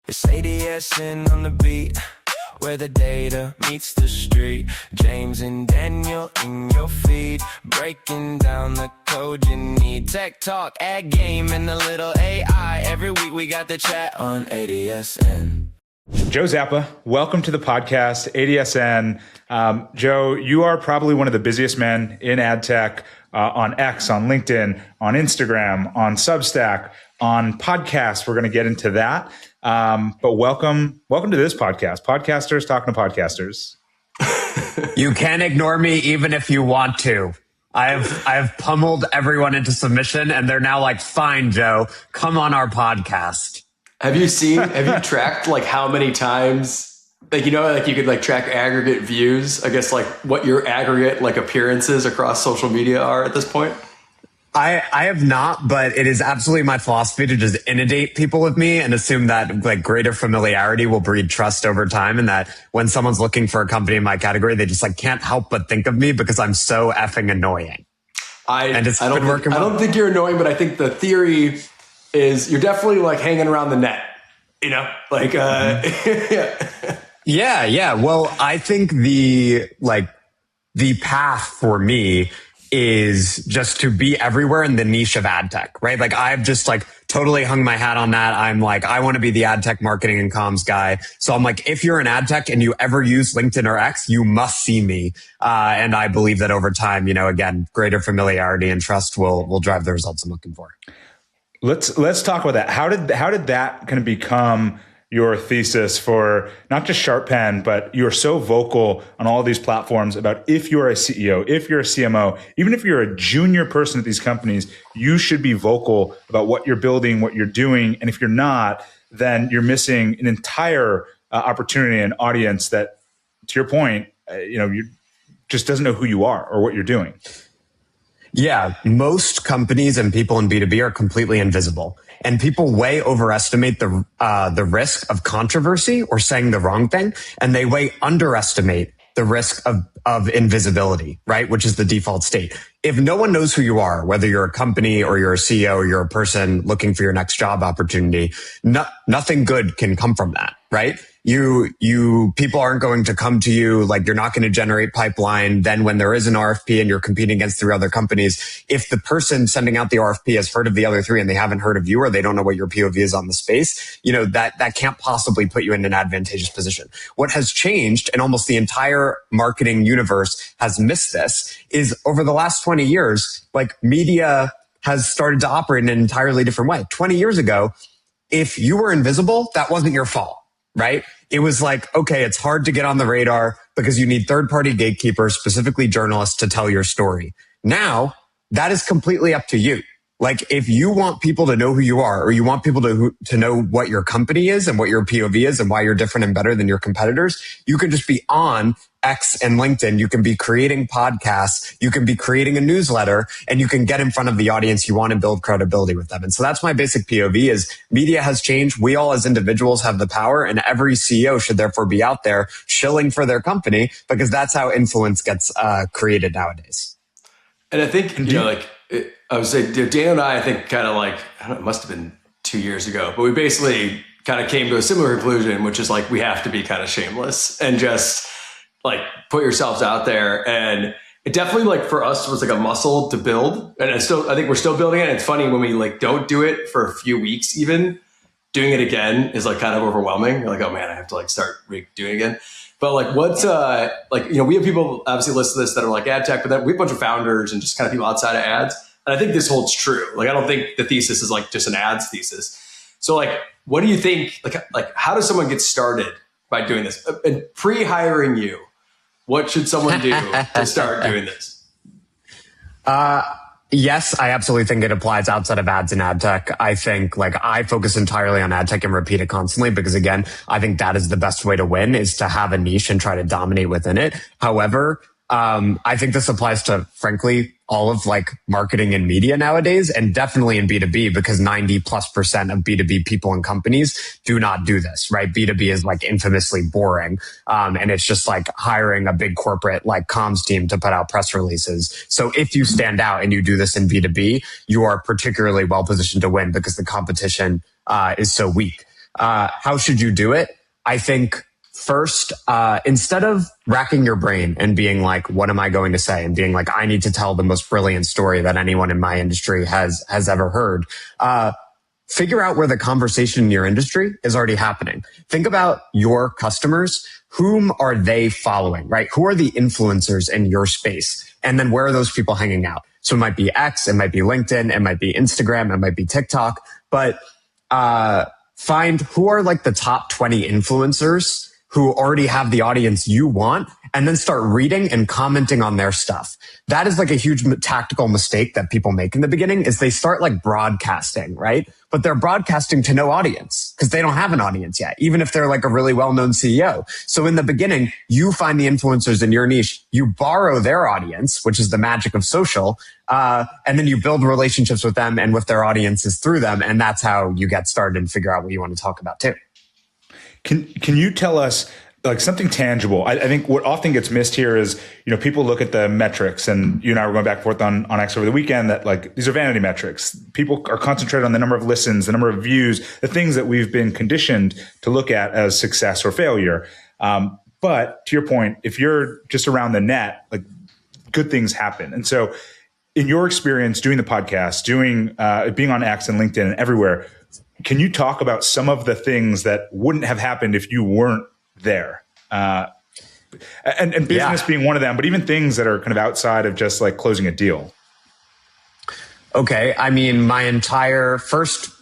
It's ADSN on the beat, where the data meets the street. James and Daniel in your feed, breaking down the code you need. Tech talk, ad game, and a little AI. Every week we got the chat on ADSN. Joe Zappa, welcome to the podcast, ADSN. Joe, you are probably one of the busiest men in ad tech, on X, on LinkedIn, on Instagram, on Substack, on podcasts. We're going to get into that. But welcome to this podcast. Podcasters talking to podcasters. You can't ignore me even if you want to. I've pummeled everyone into submission and they're now like, fine, Joe, come on our podcast. Have you tracked like how many times, like, you know, like you could like track aggregate views, I guess, like what your aggregate like appearances across social media are at this point? I have not, but it is absolutely my philosophy to just inundate people with me and assume that like greater familiarity will breed trust over time. And that when someone's looking for a company in my category, they just like can't help but think of me because I'm so effing annoying. I don't think you're annoying, but I think the theory is you're definitely like hanging around the net, you know, like, Yeah. Well, I think the path for me is just to be everywhere in the niche of ad tech, right? Like I've just like totally hung my hat on that. I'm like, I want to be the ad tech marketing and comms guy. So I'm like, if you're an ad tech and you ever use LinkedIn or X, you must see me. And I believe that over time, you know, again, greater familiarity and trust will drive the results I'm looking for. Let's talk about that. How did that kind of become your thesis for not just SharpPen, but you're so vocal on all of these platforms about if you're a CEO, if you're a CMO, even if you're a junior person at these companies, you should be vocal about what you're building, what you're doing. And if you're not, then you're missing an entire opportunity and audience that, to your point, you just doesn't know who you are or what you're doing. Yeah, most companies and people in B2B are completely invisible. And people way overestimate the risk of controversy or saying the wrong thing, and they way underestimate the risk of invisibility, right? Which is the default state. If no one knows who you are, whether you're a company or you're a CEO or you're a person looking for your next job opportunity, nothing good can come from that, right? People aren't going to come to you, like you're not going to generate pipeline. Then when there is an RFP and you're competing against 3 other companies, if the person sending out the RFP has heard of the other 3 and they haven't heard of you or they don't know what your POV is on the space, you know, that can't possibly put you in an advantageous position. What has changed, and almost the entire marketing universe has missed this, is over the last 20 years, like media has started to operate in an entirely different way. 20 years ago, if you were invisible, that wasn't your fault, right? It was like, okay, it's hard to get on the radar because you need third-party gatekeepers, specifically journalists, to tell your story. Now, that is completely up to you. Like, if you want people to know who you are, or you want people to know what your company is and what your POV is and why you're different and better than your competitors, you can just be on X and LinkedIn. You can be creating podcasts. You can be creating a newsletter, and you can get in front of the audience you want to build credibility with them. And so that's my basic POV is media has changed. We all as individuals have the power, and every CEO should therefore be out there shilling for their company because that's how influence gets created nowadays. And I think, I would say Dan and I think kind of like, I don't know, it must have been 2 years ago, but we basically kind of came to a similar conclusion, which is like, we have to be kind of shameless and just like put yourselves out there. And it definitely, like, for us was like a muscle to build. And I think we're still building it. And it's funny when we like don't do it for a few weeks, even doing it again is like kind of overwhelming. You're like, oh man, I have to like start doing it again. But like, what's we have people obviously listen to this that are like ad tech, but then we have a bunch of founders and just kind of people outside of ads. And I think this holds true. Like, I don't think the thesis is like just an ads thesis. So like, what do you think, like how does someone get started by doing this? And pre-hiring you, what should someone do to start doing this? Yes, I absolutely think it applies outside of ads and ad tech. I think like I focus entirely on ad tech and repeat it constantly because, again, I think that is the best way to win, is to have a niche and try to dominate within it. However, I think this applies to, frankly, all of like marketing and media nowadays, and definitely in B2B, because 90+% of B2B people and companies do not do this, right? B2B is like infamously boring. And it's just like hiring a big corporate like comms team to put out press releases. So if you stand out and you do this in B2B, you are particularly well positioned to win because the competition is so weak. How should you do it? I think first, instead of racking your brain and being like, what am I going to say? And being like, I need to tell the most brilliant story that anyone in my industry has ever heard. Figure out where the conversation in your industry is already happening. Think about your customers. Whom are they following, right? Who are the influencers in your space? And then where are those people hanging out? So it might be X, it might be LinkedIn, it might be Instagram, it might be TikTok, but find who are like the top 20 influencers who already have the audience you want, and then start reading and commenting on their stuff. That is like a huge tactical mistake that people make in the beginning is they start like broadcasting, right? But they're broadcasting to no audience because they don't have an audience yet, even if they're like a really well-known CEO. So in the beginning, you find the influencers in your niche, you borrow their audience, which is the magic of social, and then you build relationships with them and with their audiences through them. And that's how you get started and figure out what you want to talk about too. Can you tell us like something tangible? I think what often gets missed here is, people look at the metrics, and you and I were going back and forth on X over the weekend that like these are vanity metrics. People are concentrated on the number of listens, the number of views, the things that we've been conditioned to look at as success or failure. But to your point, if you're just around the net, like good things happen. And so in your experience doing the podcast, being on X and LinkedIn and everywhere, can you talk about some of the things that wouldn't have happened if you weren't there? And business being one of them, but even things that are kind of outside of just like closing a deal. Okay. I mean, my entire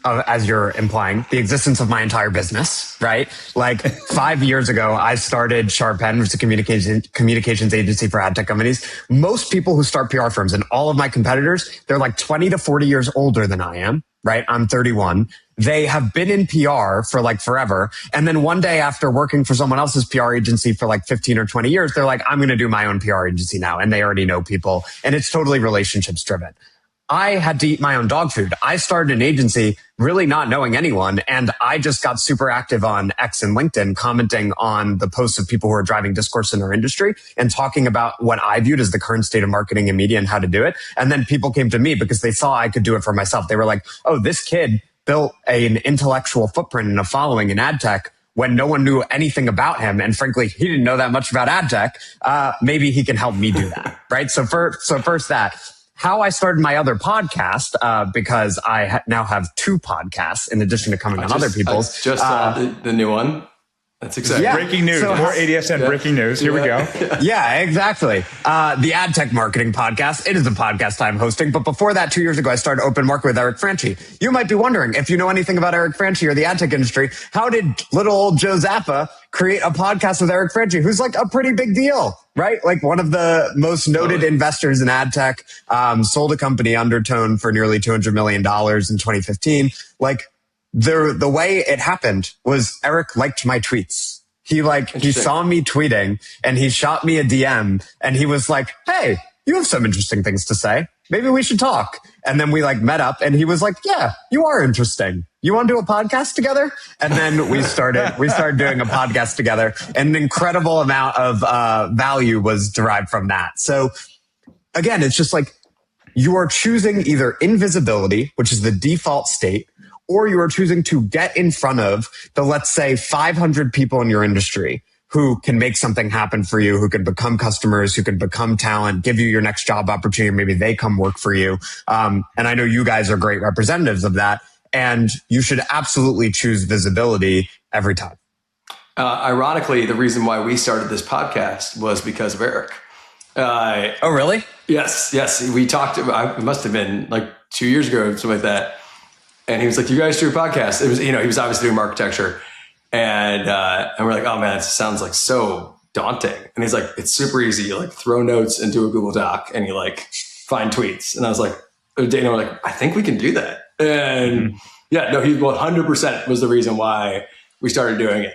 as you're implying, the existence of my entire business, right? Like 5 years ago, I started Sharpen, which is a communications agency for ad tech companies. Most people who start PR firms and all of my competitors, they're like 20 to 40 years older than I am, right? I'm 31. They have been in PR for like forever. And then one day after working for someone else's PR agency for like 15 or 20 years, they're like, I'm going to do my own PR agency now. And they already know people, and it's totally relationships driven. I had to eat my own dog food. I started an agency really not knowing anyone. And I just got super active on X and LinkedIn, commenting on the posts of people who are driving discourse in our industry and talking about what I viewed as the current state of marketing and media and how to do it. And then people came to me because they saw I could do it for myself. They were like, oh, this kid built an intellectual footprint and a following in ad tech when no one knew anything about him. And frankly, he didn't know that much about ad tech. Maybe he can help me do that. Right. So first that. How I started my other podcast, because I now have 2 podcasts in addition to coming on other people's. The new one. That's exciting. Yeah. Breaking news. More ADSN breaking news. Here we go. Yeah, exactly. The Ad Tech Marketing Podcast. It is a podcast I'm hosting. But before that, 2 years ago, I started Open Market with Eric Franchi. You might be wondering, if you know anything about Eric Franchi or the ad tech industry, how did little old Joe Zappa create a podcast with Eric Franchi, who's like a pretty big deal, right? Like one of the most noted investors in ad tech, sold a company, Undertone, for nearly $200 million in 2015. Like, the way it happened was Eric liked my tweets. He saw me tweeting and he shot me a DM and he was like, hey, you have some interesting things to say. Maybe we should talk. And then we like met up and he was like, yeah, you are interesting. You want to do a podcast together? And then we started doing a podcast together, and an incredible amount of value was derived from that. So again, it's just like you are choosing either invisibility, which is the default state, or you are choosing to get in front of the, let's say, 500 people in your industry who can make something happen for you, who can become customers, who can become talent, give you your next job opportunity. Maybe they come work for you. And I know you guys are great representatives of that. And you should absolutely choose visibility every time. Ironically, the reason why we started this podcast was because of Eric. Oh, really? Yes. We talked, it must have been like 2 years ago, something like that. And he was like, you guys do a podcast. It was, he was obviously doing architecture. And we're like, oh man, it sounds like so daunting. And he's like, it's super easy. You like throw notes into a Google Doc and you like find tweets. And I was like, Dana, we're like, I think we can do that. And he 100% was the reason why we started doing it.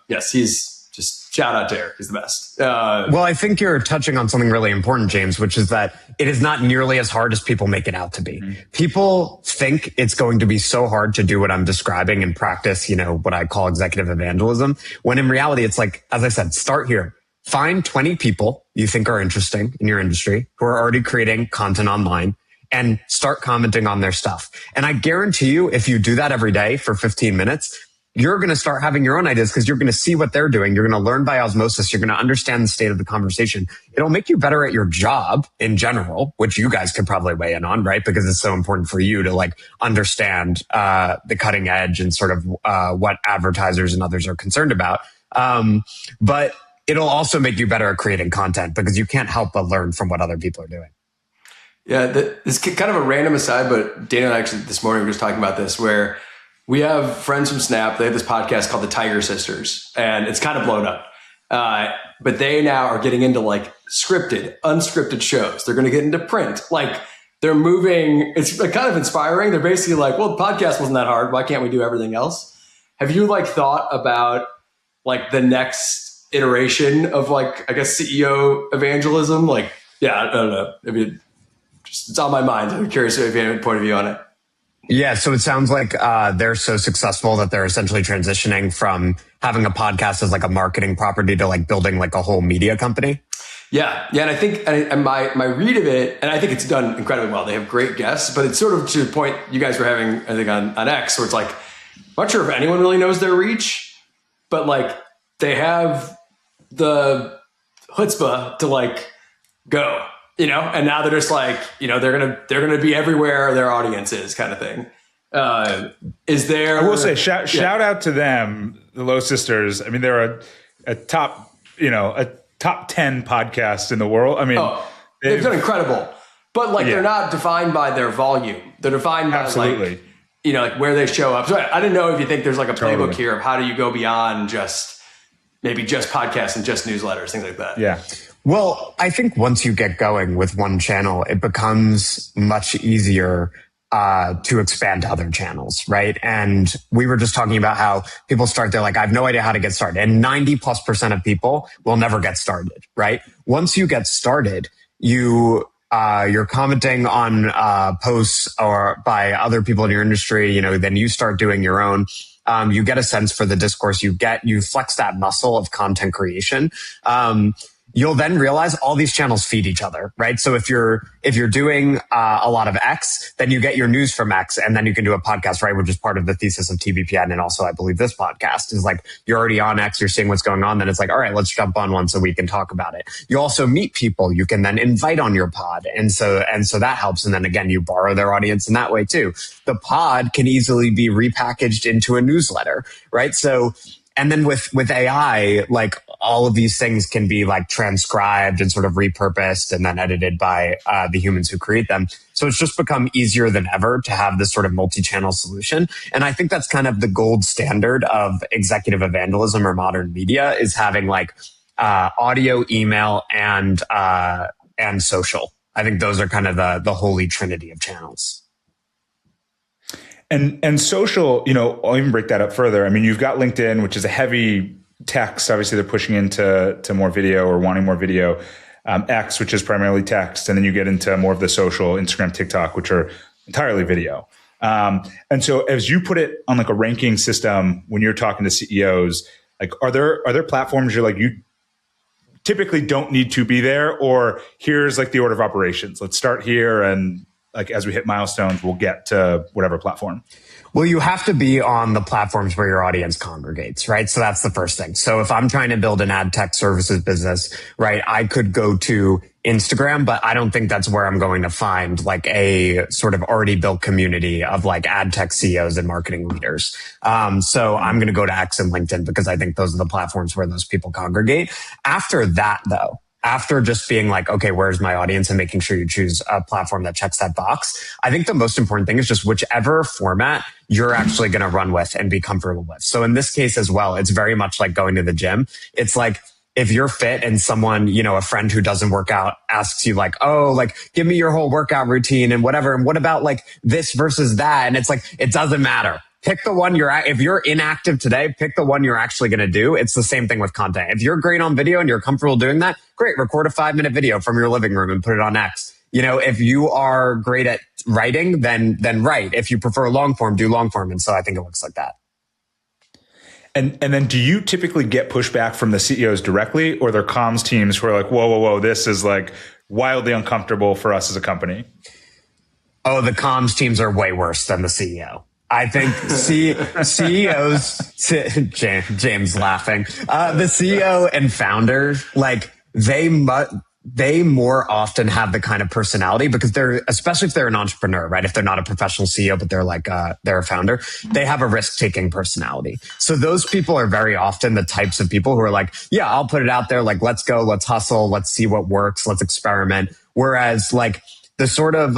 Yes, he's just shout out to Eric. He's the best. Well, I think you're touching on something really important, James, which is that it is not nearly as hard as people make it out to be. Mm-hmm. People think it's going to be so hard to do what I'm describing and practice, what I call executive evangelism, when in reality, it's like, as I said, start here. Find 20 people you think are interesting in your industry who are already creating content online and start commenting on their stuff. And I guarantee you, if you do that every day for 15 minutes, you're going to start having your own ideas because you're going to see what they're doing. You're going to learn by osmosis. You're going to understand the state of the conversation. It'll make you better at your job in general, which you guys could probably weigh in on, right? Because it's so important for you to like understand the cutting edge and sort of what advertisers and others are concerned about. But it'll also make you better at creating content because you can't help but learn from what other people are doing. Yeah, this is kind of a random aside, but Dana and I actually this morning were just talking about this where we have friends from Snap. They have this podcast called the Tiger Sisters, and it's kind of blown up. But they now are getting into like scripted, unscripted shows. They're going to get into print. Like they're moving. It's like kind of inspiring. They're basically like, well, the podcast wasn't that hard. Why can't we do everything else? Have you like thought about like the next iteration of like, I guess, CEO evangelism? Like, yeah, I don't know. I mean, it's on my mind. I'm curious if you have a point of view on it. Yeah, so it sounds like they're so successful that they're essentially transitioning from having a podcast as like a marketing property to like building like a whole media company. Yeah, and I think and my read of it, and I think it's done incredibly well. They have great guests, but it's sort of to the point you guys were having, I think, on X, where it's like, I'm not sure if anyone really knows their reach, but like they have the chutzpah to like go. And now they're just like, they're gonna be everywhere their audience is, kind of thing. Is there? I will say, shout out to them, the Low Sisters. I mean, they're a top 10 podcast in the world. I mean, they've done incredible, but like they're not defined by their volume. They're defined by like where they show up. So I didn't know if you think there's like a playbook here of how do you go beyond just podcasts and just newsletters, things like that. Yeah. Well, I think once you get going with one channel, it becomes much easier to expand to other channels, right? And we were just talking about how people start, they're like, I have no idea how to get started. And 90+% of people will never get started, right? Once you get started, you're commenting on posts or by other people in your industry, then you start doing your own. You get a sense for the discourse. You flex that muscle of content creation. You'll then realize all these channels feed each other, right? So if you're doing a lot of X, then you get your news from X, and then you can do a podcast, right? Which is part of the thesis of TBPN, and also I believe this podcast is like you're already on X, you're seeing what's going on, then it's like, all right, let's jump on one so we can talk about it. You also meet people you can then invite on your pod, and so that helps. And then again, you borrow their audience in that way too. The pod can easily be repackaged into a newsletter, right? So. And then with AI, like all of these things can be like transcribed and sort of repurposed and then edited by the humans who create them. So it's just become easier than ever to have this sort of multi-channel solution. And I think that's kind of the gold standard of executive evangelism or modern media, is having like audio, email, and social. I think those are kind of the holy trinity of channels. And social, I'll even break that up further. I mean, you've got LinkedIn, which is a heavy text. Obviously, they're pushing into more video or wanting more video. X, which is primarily text. And then you get into more of the social, Instagram, TikTok, which are entirely video. And so as you put it on like a ranking system, when you're talking to CEOs, like, are there platforms you're like, you typically don't need to be there, or here's like the order of operations. Let's start here, and like as we hit milestones, we'll get to whatever platform. Well, you have to be on the platforms where your audience congregates, right? So that's the first thing. So if I'm trying to build an ad tech services business, right, I could go to Instagram, but I don't think that's where I'm going to find like a sort of already built community of like ad tech CEOs and marketing leaders. So I'm going to go to X and LinkedIn because I think those are the platforms where those people congregate. After that, though, after just being like, okay, where's my audience, and making sure you choose a platform that checks that box, I think the most important thing is just whichever format you're actually going to run with and be comfortable with. So in this case as well, it's very much like going to the gym. It's like, if you're fit and someone, a friend who doesn't work out asks you like, oh, like, give me your whole workout routine and whatever. And what about like this versus that? And it's like, it doesn't matter. Pick the one if you're inactive today, pick the one you're actually going to do. It's the same thing with content. If you're great on video and you're comfortable doing that, great. Record a 5-minute video from your living room and put it on X. If you are great at writing, then write. If you prefer long form, do long form. And so I think it looks like that. And then do you typically get pushback from the CEOs directly, or their comms teams who are like, whoa, this is like wildly uncomfortable for us as a company? Oh, the comms teams are way worse than the CEO. I think CEOs, James laughing, the CEO and founder, like they more often have the kind of personality because especially if they're an entrepreneur, right? If they're not a professional CEO, but they're a founder, they have a risk-taking personality. So those people are very often the types of people who are like, yeah, I'll put it out there. Like, let's go, let's hustle, let's see what works, let's experiment. Whereas like the sort of,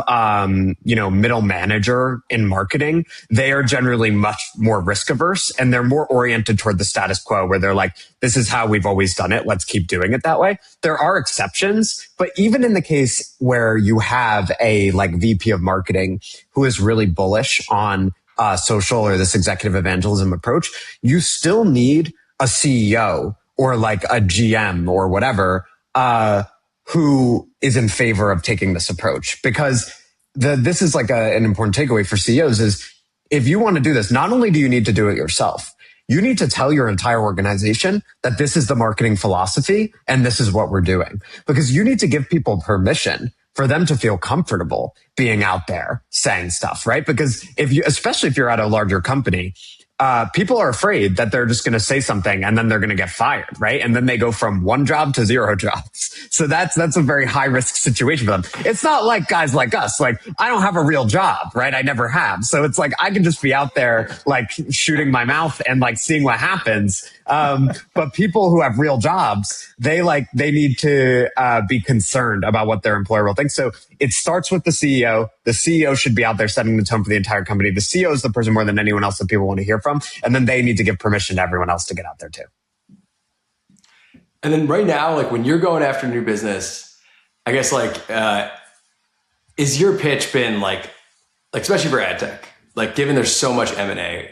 middle manager in marketing, they are generally much more risk averse and they're more oriented toward the status quo where they're like, this is how we've always done it. Let's keep doing it that way. There are exceptions, but even in the case where you have a like VP of marketing who is really bullish on social or this executive evangelism approach, you still need a CEO or like a GM or whatever, who is in favor of taking this approach. Because this is like an important takeaway for CEOs is if you want to do this, not only do you need to do it yourself, you need to tell your entire organization that this is the marketing philosophy and this is what we're doing. Because you need to give people permission for them to feel comfortable being out there saying stuff, right? Because especially if you're at a larger company, people are afraid that they're just going to say something and then they're going to get fired, right? And then they go from one job to 0 jobs. So that's a very high risk situation for them. It's not like guys like us. Like I don't have a real job, right? I never have. So it's like I can just be out there like shooting my mouth and like seeing what happens. But people who have real jobs, they need to be concerned about what their employer will think. So it starts with the CEO. The CEO should be out there setting the tone for the entire company. The CEO is the person more than anyone else that people want to hear from. And then they need to give permission to everyone else to get out there too. And then right now, like when you're going after new business, I guess is your pitch been like especially for ad tech, like given there's so much M&A,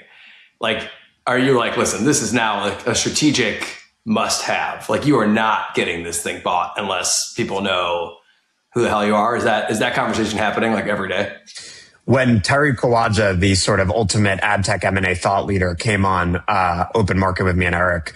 like, are you like, listen, this is now like a strategic must have, like you are not getting this thing bought unless people know who the hell you are? Is that conversation happening like every day? When Terry Kawaja, the sort of ultimate ad tech M&A thought leader, came on Open Market with me and Eric,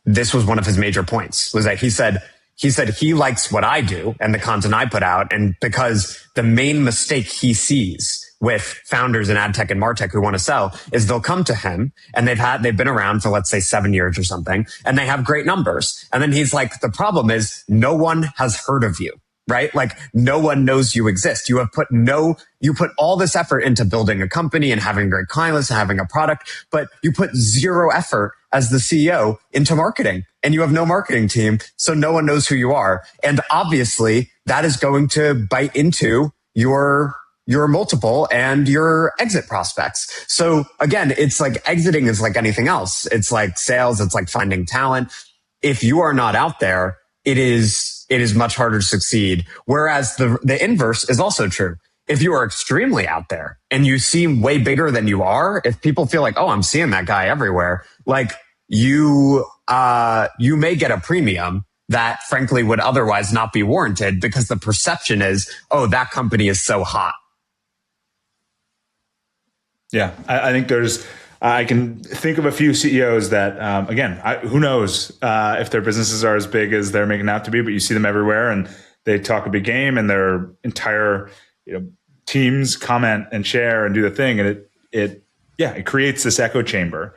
this was one of his major points, was that he said he likes what I do and the content I put out. And because the main mistake he sees with founders in ad tech and martech who want to sell is they'll come to him and they've been around for, let's say 7 years or something, and they have great numbers. And then he's like, the problem is no one has heard of you. Right? Like no one knows you exist. You put all this effort into building a company and having great client lists and having a product, but you put zero effort as the CEO into marketing and you have no marketing team. So no one knows who you are. And obviously that is going to bite into your multiple and your exit prospects. So again, it's like exiting is like anything else. It's like sales. It's like finding talent. If you are not out there, it is much harder to succeed. Whereas the inverse is also true. If you are extremely out there and you seem way bigger than you are, if people feel like, oh, I'm seeing that guy everywhere, like you may get a premium that frankly would otherwise not be warranted because the perception is, oh, that company is so hot. Yeah, I think I can think of a few CEOs that, who knows if their businesses are as big as they're making out to be, but you see them everywhere and they talk a big game and their entire teams comment and share and do the thing. And it creates this echo chamber.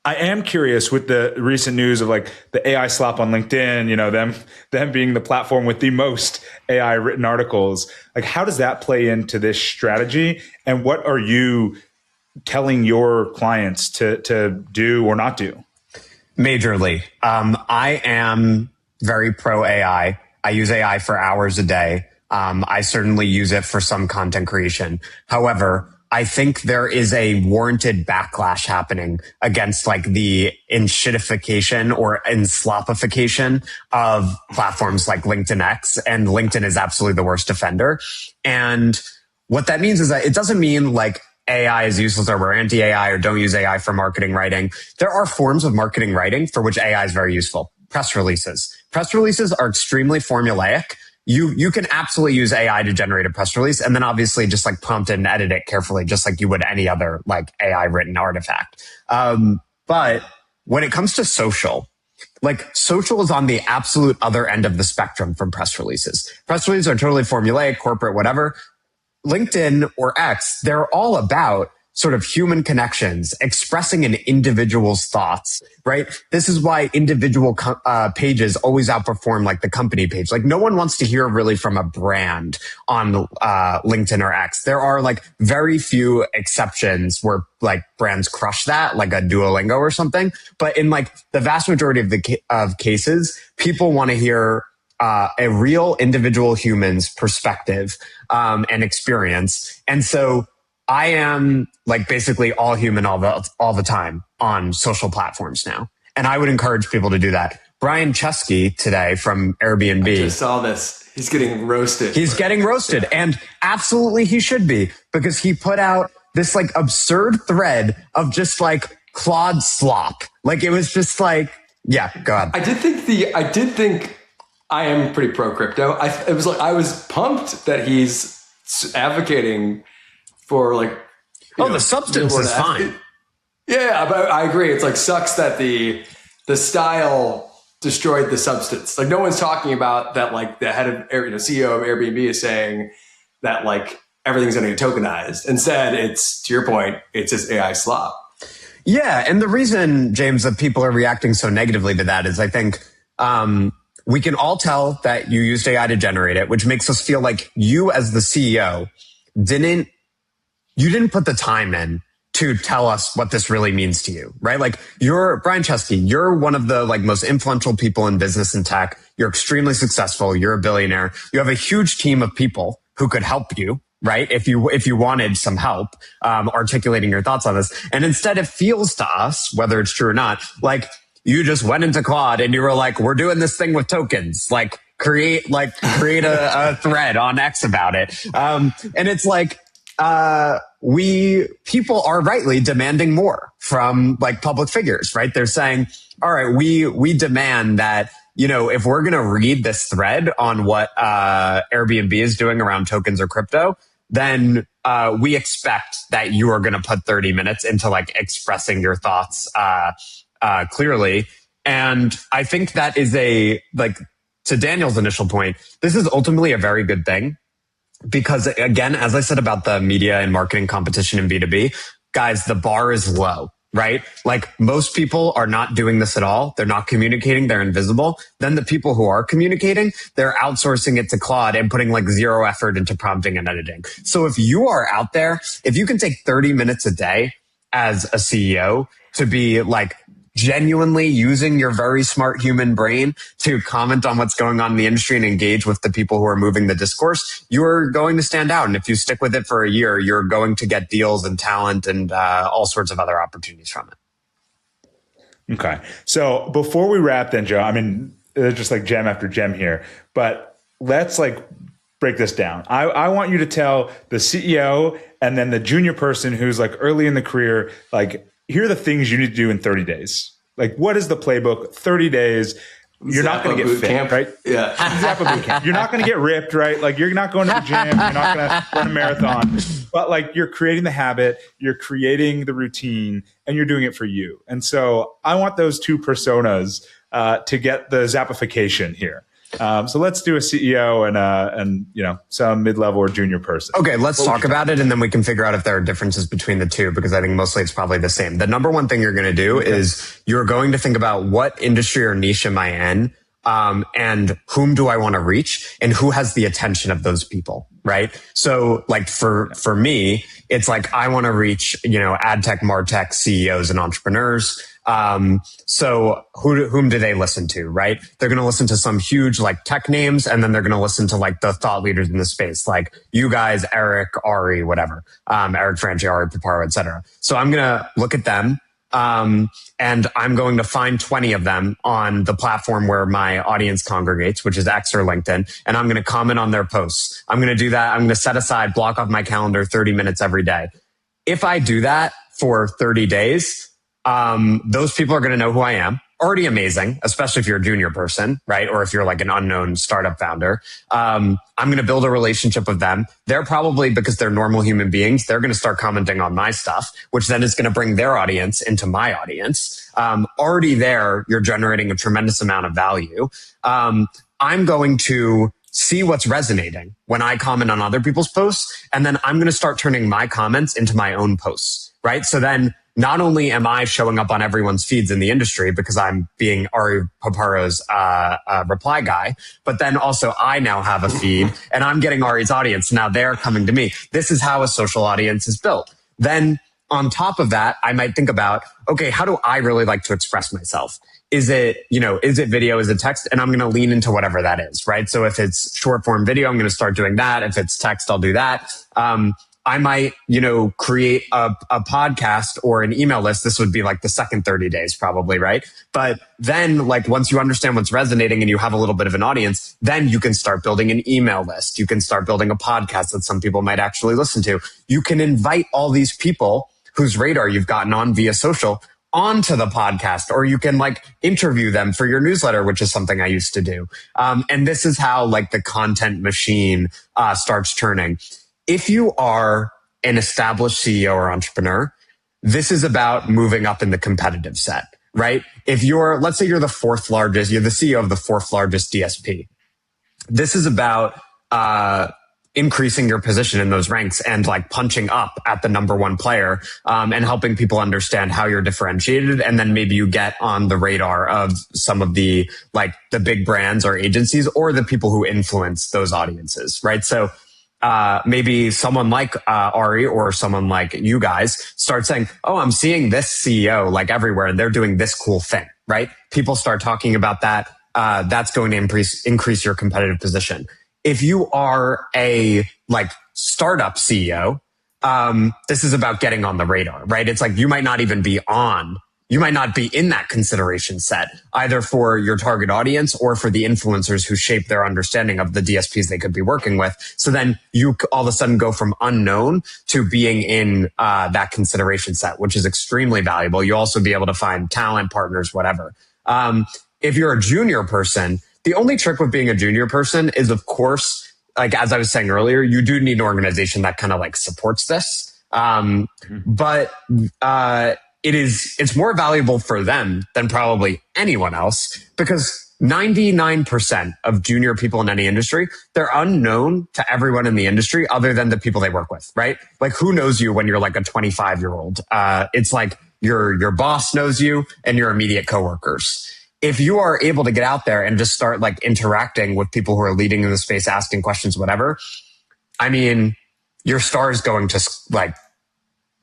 I am curious with the recent news of like the AI slap on LinkedIn, them being the platform with the most AI written articles. Like, how does that play into this strategy? And what are you telling your clients to do or not do? Majorly. I am very pro AI. I use AI for hours a day. I certainly use it for some content creation. However, I think there is a warranted backlash happening against like the enshittification or enslopification of platforms like LinkedIn X, and LinkedIn is absolutely the worst offender. And what that means is that it doesn't mean like AI is useless or we're anti-AI or don't use AI for marketing writing. There are forms of marketing writing for which AI is very useful. Press releases. Press releases are extremely formulaic. You can absolutely use AI to generate a press release and then obviously just like prompt it and edit it carefully, just like you would any other like AI written artifact. But when it comes to social, like social is on the absolute other end of the spectrum from press releases. Press releases are totally formulaic, corporate, whatever. LinkedIn or X, they're all about sort of human connections, expressing an individual's thoughts, right? This is why individual pages always outperform like the company page. Like no one wants to hear really from a brand on LinkedIn or X. There are like very few exceptions where like brands crush that, like a Duolingo or something. But in like the vast majority of cases, people want to hear a real individual human's perspective and experience. And so I am like basically all human all the time on social platforms now. And I would encourage people to do that. Brian Chesky today from Airbnb. I just saw this. He's getting roasted. He's getting roasted. And absolutely he should be, because he put out this like absurd thread of just like Claude slop. Like it was just like, yeah, go ahead. I did think I am pretty pro crypto. I was pumped that he's advocating for like, the substance is fine. Yeah, but I agree. It's like sucks that the style destroyed the substance. Like no one's talking about that. Like the head of CEO of Airbnb is saying that like everything's going to get tokenized. Instead, it's, to your point, it's just AI slop. Yeah, and the reason, James, that people are reacting so negatively to that is I think we can all tell that you used AI to generate it, which makes us feel like you as the CEO you didn't put the time in to tell us what this really means to you, right? Like you're Brian Chesky, you're one of the like most influential people in business and tech. You're extremely successful. You're a billionaire. You have a huge team of people who could help you, right? If you wanted some help, articulating your thoughts on this. And instead it feels to us, whether it's true or not, like you just went into Claude and you were like, we're doing this thing with tokens, like create a thread on X about it. And it's like, people are rightly demanding more from like public figures, right? They're saying, all right, we demand that, if we're going to read this thread on what, Airbnb is doing around tokens or crypto, then, we expect that you are going to put 30 minutes into like expressing your thoughts, clearly. And I think that is to Daniel's initial point, this is ultimately a very good thing. Because again, as I said about the media and marketing competition in B2B, guys, the bar is low, right? Like most people are not doing this at all. They're not communicating. They're invisible. Then the people who are communicating, they're outsourcing it to Claude and putting like zero effort into prompting and editing. So if you are out there, if you can take 30 minutes a day as a CEO to be like genuinely using your very smart human brain to comment on what's going on in the industry and engage with the people who are moving the discourse, you're going to stand out. And if you stick with it for a year, you're going to get deals and talent and all sorts of other opportunities from it. Okay. So before we wrap then, Joe, I mean, it's just like gem after gem here, but let's like break this down. I want you to tell the CEO and then the junior person who's like early in the career, like, here are the things you need to do in 30 days. Like, what is the playbook? 30 days. You're not going to get fit, camp. Right? Yeah. Zappa boot camp. You're not going to get ripped, right? Like, you're not going to the gym. You're not going to run a marathon. But like, you're creating the habit, you're creating the routine, and you're doing it for you. And so I want those two personas to get the Zappification here. So let's do a CEO and some mid-level or junior person. Okay, let's talk about it, and then we can figure out if there are differences between the two, because I think mostly it's probably the same. The number one thing you're going to do is you're going to think about what industry or niche am I in, and whom do I want to reach, and who has the attention of those people, right? So like for me, it's like I want to reach, ad tech, martech CEOs and entrepreneurs. So whom do they listen to, right? They're going to listen to some huge like tech names, and then they're going to listen to like the thought leaders in the space, like you guys, Eric, Ari, whatever, Eric Franchi, Ari Paparo, et cetera. So I'm going to look at them. And I'm going to find 20 of them on the platform where my audience congregates, which is X or LinkedIn. And I'm going to comment on their posts. I'm going to do that. I'm going to set aside, block off my calendar 30 minutes every day. If I do that for 30 days, those people are going to know who I am. Already amazing, especially if you're a junior person, right? Or if you're like an unknown startup founder. I'm going to build a relationship with them. They're probably, because they're normal human beings, they're going to start commenting on my stuff, which then is going to bring their audience into my audience. Already there, you're generating a tremendous amount of value. I'm going to see what's resonating when I comment on other people's posts. And then I'm going to start turning my comments into my own posts, right? So then not only am I showing up on everyone's feeds in the industry because I'm being Ari Paparo's reply guy, but then also I now have a feed and I'm getting Ari's audience. Now they're coming to me. This is how a social audience is built. Then on top of that, I might think about, okay, how do I really like to express myself? Is it video? Is it text? And I'm going to lean into whatever that is, right? So if it's short form video, I'm going to start doing that. If it's text, I'll do that. I might, create a podcast or an email list. This would be like the second 30 days probably, right? But then like once you understand what's resonating and you have a little bit of an audience, then you can start building an email list. You can start building a podcast that some people might actually listen to. You can invite all these people whose radar you've gotten on via social onto the podcast, or you can like interview them for your newsletter, which is something I used to do. And this is how like the content machine starts turning. If you are an established CEO or entrepreneur, this is about moving up in the competitive set, right? If let's say you're the CEO of the fourth largest DSP. This is about, increasing your position in those ranks and like punching up at the number one player, and helping people understand how you're differentiated. And then maybe you get on the radar of some of the big brands or agencies or the people who influence those audiences, right? So, maybe someone like Ari or someone like you guys start saying, oh, I'm seeing this CEO like everywhere and they're doing this cool thing, right? People start talking about that. That's going to increase your competitive position. If you are a startup CEO, this is about getting on the radar, right? It's like you might not even be you might not be in that consideration set, either for your target audience or for the influencers who shape their understanding of the DSPs they could be working with. So then you all of a sudden go from unknown to being in that consideration set, which is extremely valuable. You'll also be able to find talent partners, whatever. If you're a junior person, the only trick with being a junior person is, of course, like as I was saying earlier, you do need an organization that kind of like supports this. But it's more valuable for them than probably anyone else, because 99% of junior people in any industry, they're unknown to everyone in the industry other than the people they work with, right? Like who knows you when you're like a 25-year-old? It's like your boss knows you and your immediate coworkers. If you are able to get out there and just start like interacting with people who are leading in the space, asking questions, whatever, I mean, your star is going to like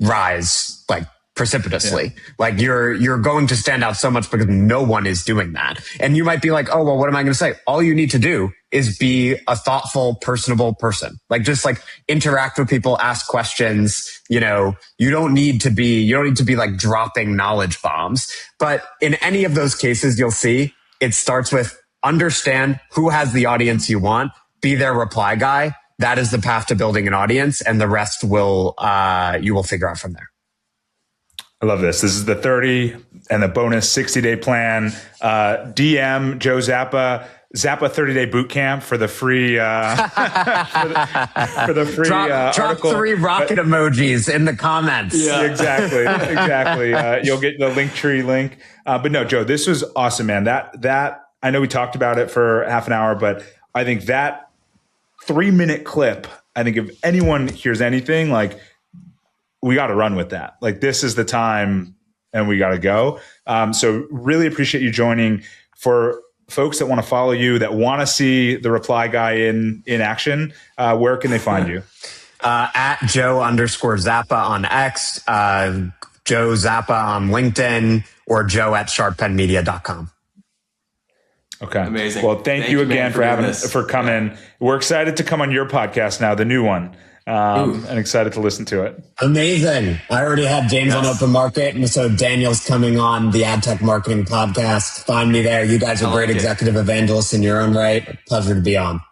rise like precipitously. Yeah. Like you're going to stand out so much because no one is doing that. And you might be like, oh, well, what am I going to say? All you need to do is be a thoughtful, personable person. Like just like interact with people, ask questions. You don't need to be like dropping knowledge bombs. But in any of those cases, you'll see it starts with understand who has the audience you want, be their reply guy. That is the path to building an audience, and the rest you will figure out from there. I love this. This is the 30 and the bonus 60-day plan. DM Joe Zappa 30-day boot camp for the free for the free drop article. 3 rocket emojis in the comments. Yeah, exactly. You'll get the Linktree link. But no, Joe, this was awesome, man. That I know we talked about it for half an hour, but I think that 3-minute clip, I think if anyone hears anything, like we got to run with that. Like this is the time and we got to go. So really appreciate you joining. For folks that want to follow you, that want to see the reply guy in action, where can they find you? At Joe_Zappa on X, Joe Zappa on LinkedIn, or joe@sharppenmedia.com. Okay. Amazing. Well, thank you again for coming. Yeah. We're excited to come on your podcast now, the new one. And excited to listen to it. Amazing. I already had James on Open Market, and so Daniel's coming on the Ad Tech Marketing Podcast. Find me there. You guys are great executive evangelists in your own right. Pleasure to be on.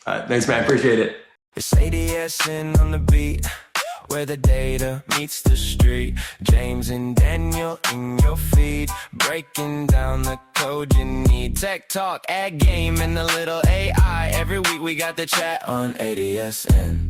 Thanks, man. Appreciate it. It's ADSN on the beat, where the data meets the street. James and Daniel in your feed, breaking down the code you need. Tech talk, ad game, and a little AI. Every week we got the chat on ADSN.